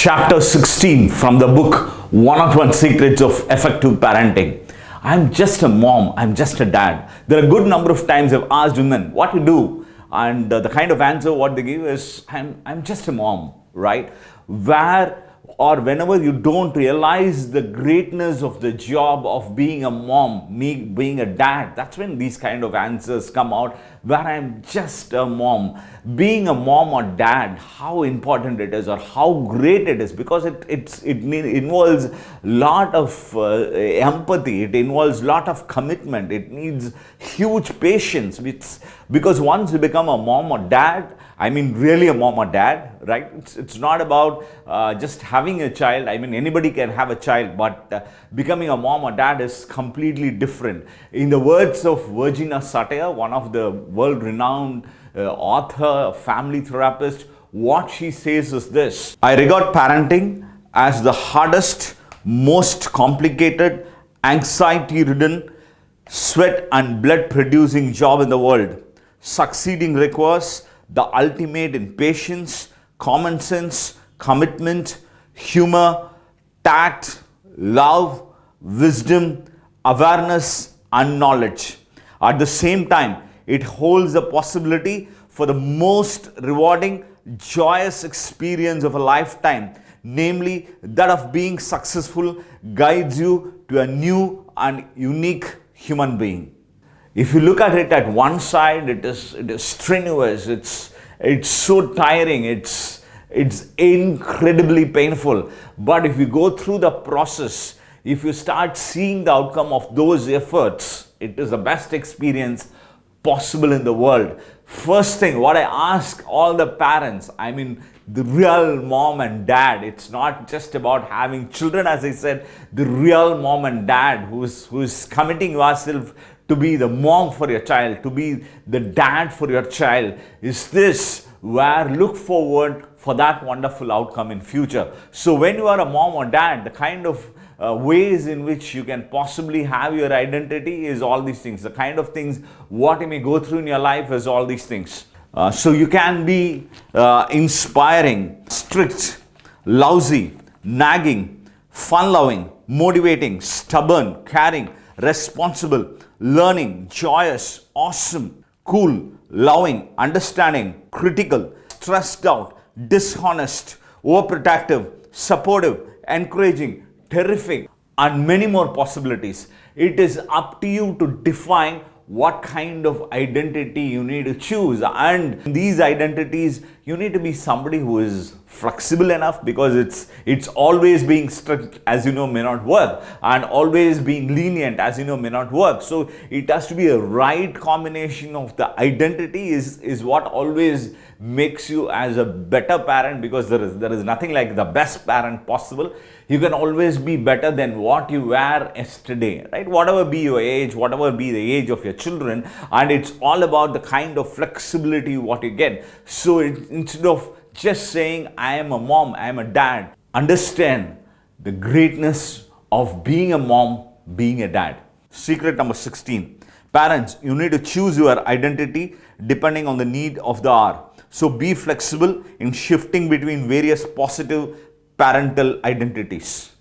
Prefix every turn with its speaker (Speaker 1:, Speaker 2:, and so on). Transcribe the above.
Speaker 1: Chapter 16 from the book 101 Secrets of Effective Parenting. I'm just a mom, I'm just a dad. There are a good number of times I've asked women what you do, and the kind of answer what they give is I'm just a mom, right? Where or whenever you don't realize the greatness of the job of being a mom, me being a dad, that's when these kind of answers come out, where I'm just a mom. Being a mom or dad, how important it is or how great it is, because it involves lot of empathy, it involves lot of commitment, it needs huge patience. Because once you become a mom or dad, I mean really a mom or dad, right? It's not about just having a child. I mean anybody can have a child, but becoming a mom or dad is completely different. In the words of Virginia Satir, one of the world-renowned author, family therapist, what she says is this: I regard parenting as the hardest, most complicated, anxiety-ridden, sweat and blood-producing job in the world. Succeeding requires the ultimate in patience, common sense, commitment, humor, tact, love, wisdom, awareness, and knowledge. At the same time, it holds the possibility for the most rewarding, joyous experience of a lifetime, namely that of being successful, guides you to a new and unique human being. If you look at it at one side, it is strenuous, it's so tiring, it's incredibly painful. But if you go through the process, if you start seeing the outcome of those efforts, it is the best experience possible in the world. First thing, what I ask all the parents, I mean the real mom and dad, it's not just about having children, as I said, the real mom and dad who's committing yourself to be the mom for your child, to be the dad for your child, is this where look forward for that wonderful outcome in future. So when you are a mom or dad, the kind of ways in which you can possibly have your identity is all these things. The kind of things what you may go through in your life is all these things. So you can be inspiring, strict, lousy, nagging, fun-loving, motivating, stubborn, caring, responsible, learning, joyous, awesome, cool, loving, understanding, critical, stressed out, dishonest, overprotective, supportive, encouraging, terrific, and many more possibilities. It is up to you to define what kind of identity you need to choose, and these identities you need to be somebody who is flexible enough, because it's always being strict, as you know, may not work, and always being lenient, as you know, may not work. So it has to be a right combination of the identity is what always makes you as a better parent, because there is nothing like the best parent possible. You can always be better than what you were yesterday, right? Whatever be your age, whatever be the age of your children, and it's all about the kind of flexibility what you get. So instead of just saying I am a mom, I am a dad, understand the greatness of being a mom, being a dad. Secret number 16. Parents, you need to choose your identity depending on the need of the hour. So be flexible in shifting between various positive parental identities.